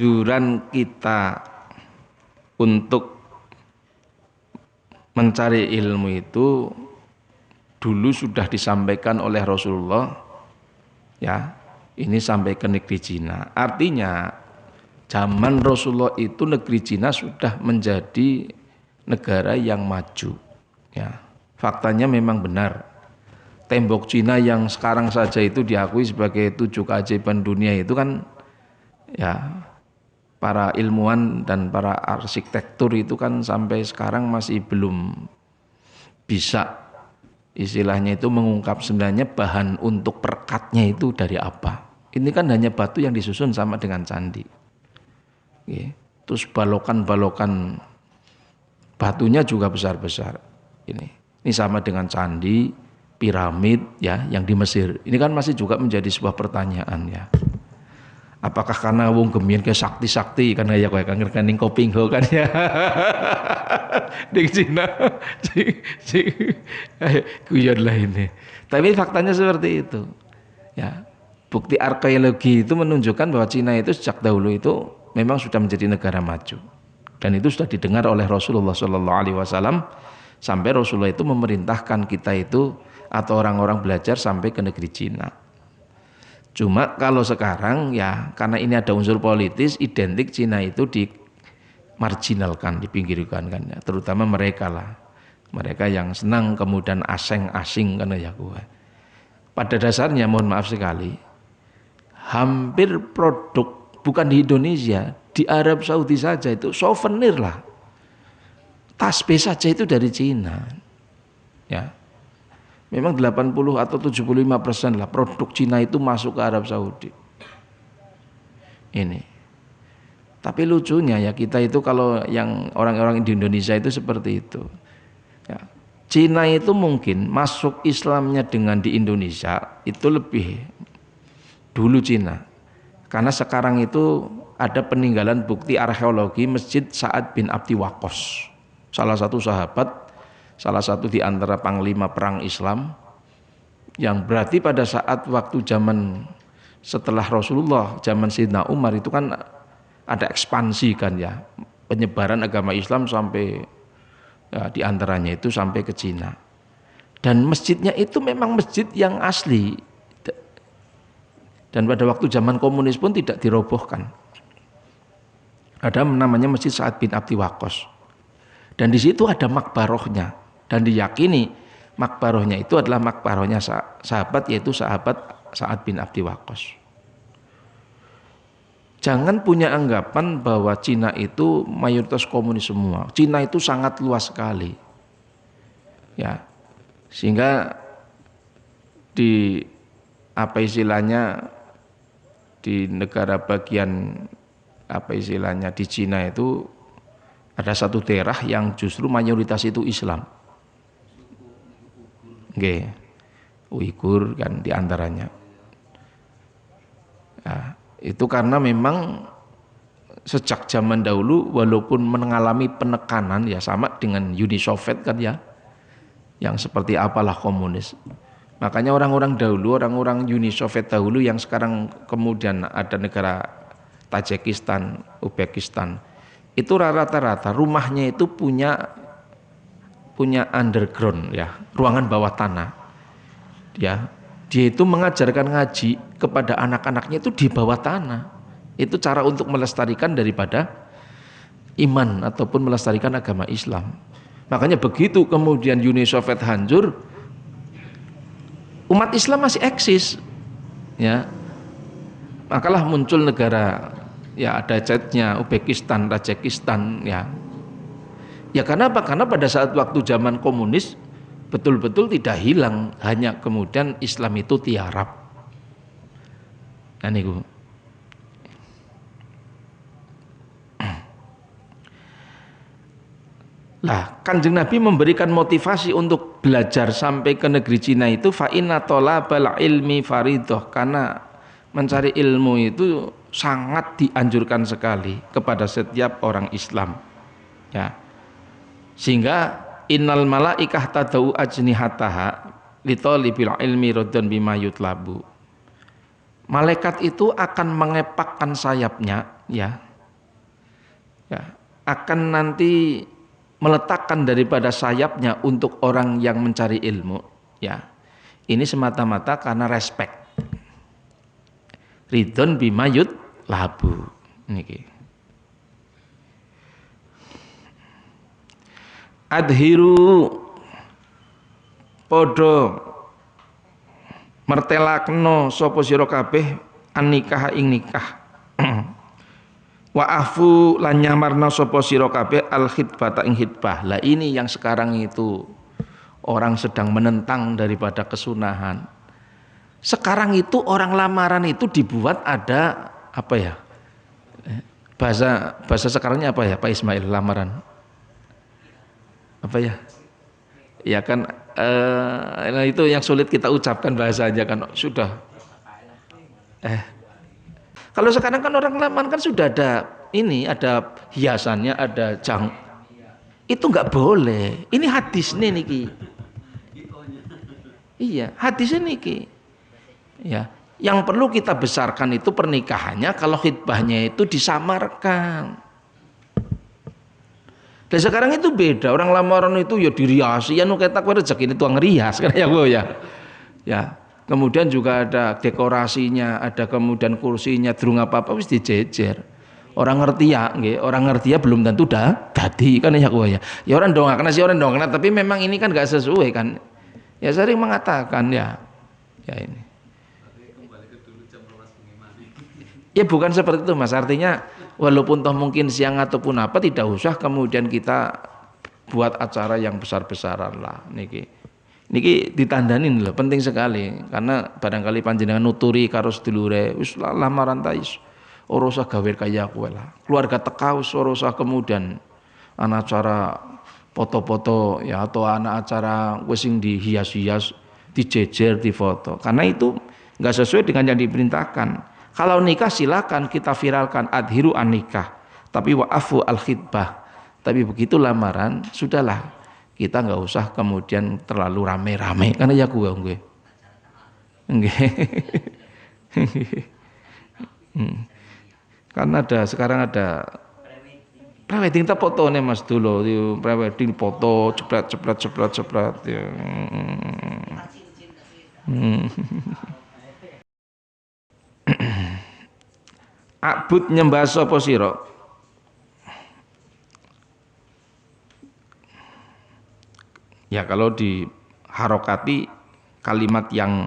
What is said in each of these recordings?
anjuran kita untuk mencari ilmu itu dulu sudah disampaikan oleh Rasulullah, ya. Ini sampai ke negeri Cina. Artinya zaman Rasulullah itu negeri Cina sudah menjadi negara yang maju, ya. Faktanya memang benar. Tembok Cina yang sekarang saja itu diakui sebagai 7 keajaiban dunia itu kan, ya, para ilmuwan dan para arsitektur itu kan sampai sekarang masih belum bisa istilahnya itu mengungkap sebenarnya bahan untuk perekatnya itu dari apa. Ini kan hanya batu yang disusun sama dengan candi. Oke. Terus balokan-balokan batunya juga besar-besar. Ini sama dengan candi, piramid, ya, yang di Mesir. Ini kan masih juga menjadi sebuah pertanyaan, ya. Apakah karena wong gemien ke sakti-sakti karena ya kowe kangen ning Kopingho kan ya. Di Cina. Guyon lah ini. Tapi faktanya seperti itu. Ya. Bukti arkeologi itu menunjukkan bahwa Cina itu sejak dahulu itu memang sudah menjadi negara maju. Dan itu sudah didengar oleh Rasulullah SAW sampai Rasulullah itu memerintahkan kita itu atau orang-orang belajar sampai ke negeri Cina. Cuma kalau sekarang ya karena ini ada unsur politis, identik Cina itu dimarginalkan, dipinggirkan kan ya. Terutama mereka lah. Mereka yang senang kemudian asing karena ya gua. Pada dasarnya mohon maaf sekali, hampir produk bukan di Indonesia, di Arab Saudi saja itu souvenir lah. Tasbih saja itu dari Cina. Ya. Memang 80 atau 75% lah produk Cina itu masuk ke Arab Saudi. Ini. Tapi lucunya ya kita itu kalau yang orang-orang di Indonesia itu seperti itu. Ya. Cina itu mungkin masuk Islamnya dengan di Indonesia itu lebih dulu Cina. Karena sekarang itu ada peninggalan bukti arkeologi Masjid Sa'ad bin Abi Waqqas. Salah satu sahabat, salah satu di antara panglima perang Islam yang berarti pada saat waktu zaman setelah Rasulullah, zaman Sayyidina Umar itu kan ada ekspansi kan ya, penyebaran agama Islam sampai ya, di antaranya itu sampai ke Cina. Dan masjidnya itu memang masjid yang asli. Dan pada waktu zaman komunis pun tidak dirobohkan. Ada namanya Masjid Sa'ad bin Abi Waqqas. Dan di situ ada makbarohnya. Dan diyakini makbarohnya itu adalah makbarohnya sahabat, yaitu sahabat Sa'ad bin Abi Waqqas. Jangan punya anggapan bahwa Cina itu mayoritas komunis semua. Cina itu sangat luas sekali. Ya. Sehingga di apa istilahnya di negara bagian apa istilahnya di Cina itu ada satu daerah yang justru mayoritas itu Islam. Oke, Uighur kan diantaranya. Nah, itu karena memang sejak zaman dahulu walaupun mengalami penekanan ya sama dengan Uni Soviet kan ya, yang seperti apalah komunis. Makanya orang-orang dahulu, orang-orang Uni Soviet dahulu yang sekarang kemudian ada negara Tajikistan, Uzbekistan, itu rata-rata rumahnya itu punya underground ya, ruangan bawah tanah. Ya, dia itu mengajarkan ngaji kepada anak-anaknya itu di bawah tanah. Itu cara untuk melestarikan daripada iman ataupun melestarikan agama Islam. Makanya begitu kemudian Uni Soviet hancur, umat Islam masih eksis. Ya. Makalah muncul negara ya ada chatnya Uzbekistan, Tajikistan ya. Ya karena apa? Karena pada saat waktu zaman komunis betul-betul tidak hilang, hanya kemudian Islam itu tiarap. Nah niku. Lah, Kanjeng Nabi memberikan motivasi untuk belajar sampai ke negeri Cina itu fa inna talabal ilmi faridah, karena mencari ilmu itu sangat dianjurkan sekali kepada setiap orang Islam. Ya. Sehingga innal malaikah tadau ajnihataha litalibil ilmi raddan bima yutlabu. Malaikat itu akan mengepakkan sayapnya ya ya, akan nanti meletakkan daripada sayapnya untuk orang yang mencari ilmu, ya. Ini semata-mata karena respect. Ridon bimayut labu niki. Adhiru podo mertelakno sapa sira kabeh an-nikah ing nikah. Wa afu lan nyamarna sapa sira kabeh al khitbata ing khitbah. Lah ini yang sekarang itu orang sedang menentang daripada kesunahan. Sekarang itu orang lamaran itu dibuat ada apa ya? Bahasa sekarangnya apa ya Pak Ismail lamaran? Apa ya? Ya kan itu yang sulit kita ucapkan bahasanya kan sudah. Kalau sekarang kan orang lamaran kan sudah ada ini, ada hiasannya, ada itu nggak boleh. Ini hadis nih niki. Iya, hadis ini niki. Ya, yang perlu kita besarkan itu pernikahannya kalau khitbahnya itu disamarkan. Dan sekarang itu beda, orang lamaran itu ya diriasi, ya nu ketak rezeki itu ngerias kan ya Bu ya. Ya. Kemudian juga ada dekorasinya, ada kemudian kursinya, durung apa-apa wis dijejer. Orang ngerti ya, nggih, orang ngerti ya belum tentu dadi kan ya Bu ya. Ya orang dongakna sih orang dongakna, tapi memang ini kan gak sesuai kan. Ya sering mengatakan ya ini. Ya bukan seperti itu Mas, artinya walaupun toh mungkin siang ataupun apa tidak usah kemudian kita buat acara yang besar-besaran lah niki. Niki ditandanin loh, penting sekali karena barangkali panjenengan nuturi karo sedulure wis lamaran ta is ora usah gawe kaya kowe lah. Keluarga tekaus ora usah kemudian ana acara foto-foto ya atau ana acara wis sing dihias-hias, dijejer, difoto. Karena itu enggak sesuai dengan yang diperintahkan. Kalau nikah silakan kita viralkan adhiru an nikah, tapi wa'afu al khitbah. Tapi begitu lamaran sudahlah kita nggak usah kemudian terlalu rame-rame karena ya gue. Karena sekarang ada prewedding tak foto nih Mas dulu, prewedding foto ceplat ya. Abud nyembah sapa sira? Ya kalau di harokati kalimat yang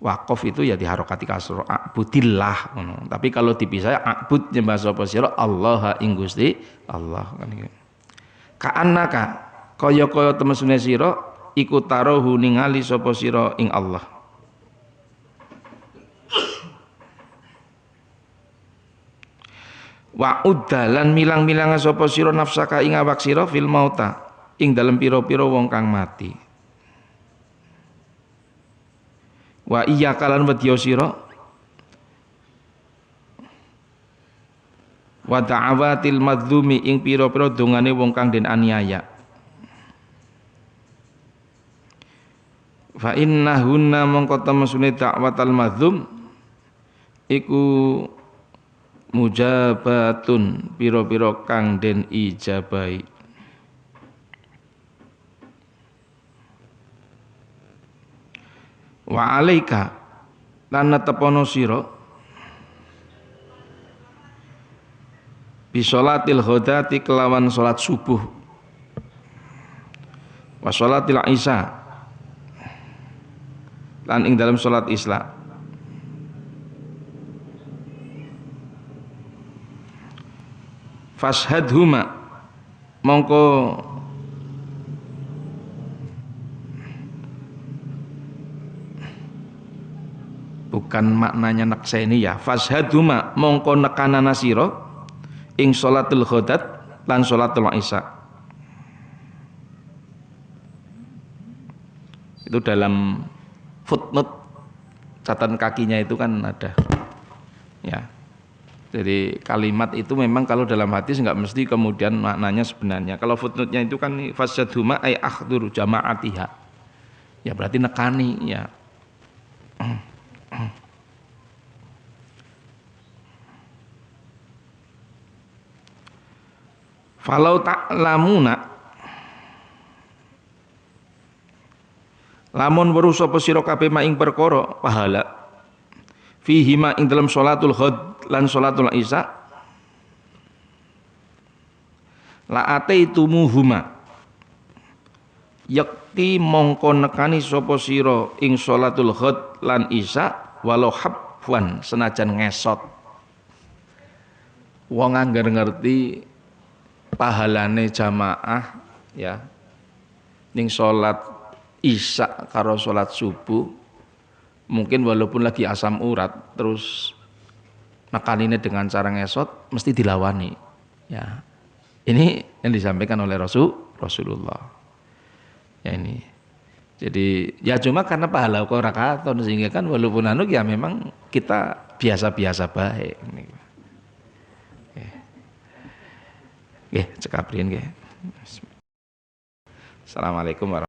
wakaf itu ya diharokati kasro abudillah. Tapi kalau dipisah abud nyembah sapa sira Allah ing Gusti Allah kan iki. Ka'annaka kaya-kaya temesune sira iku taruhu ningali sapa sira ing Allah. Wa uddalan milang-milang sapa sira nafsaka ing awak sira fil mauta ing dalem pira-pira wong kang mati. Wa iya kalan wedya sira wa da'awatil madzlumi ing pira-pira dongane wong kang den aniaya. Fa innahunna mongko temesune da'watal madzlum iku mujabatun pira-pira kang den ijabahi. Wa alaika lan tepono sira bi sholatil ghadati kelawan salat subuh wa sholatil isya lan ing dalam salat isya fashhadhuma mongko bukan maknanya nakseni ya fashhadhuma mongko nekanana sira ing sholatul ghadat lan sholatul isya. Itu dalam footnote catatan kakinya itu kan ada ya. Jadi kalimat itu memang kalau dalam hadis enggak mesti kemudian maknanya sebenarnya. Kalau footnote-nya itu kan fashhadhuma ay akhdur jama'atiha. Ya berarti nekani ya. Falau ta'lamuna lamun weruh sapa sira kabeh ing perkara pahala fihi ma ing dalam salatul ghad lan salatul isya la ataitumuhuma yakti mongko nekani sapa sira ing salatul ghad lan isya walau habwan senajan ngesot. Wong angger ngerti pahalane jamaah ya ning salat isya karo salat subuh, mungkin walaupun lagi asam urat terus makanine dengan cara ngesot mesti dilawani ya. Ini yang disampaikan oleh Rasulullah ya ini. Jadi ya cuma karena pahala kok rakaton sehingga kan walaupun anu ya memang kita biasa-biasa baik. Nggih, cekaprien nggih. Assalamualaikum warahmatullahi wabarakatuh.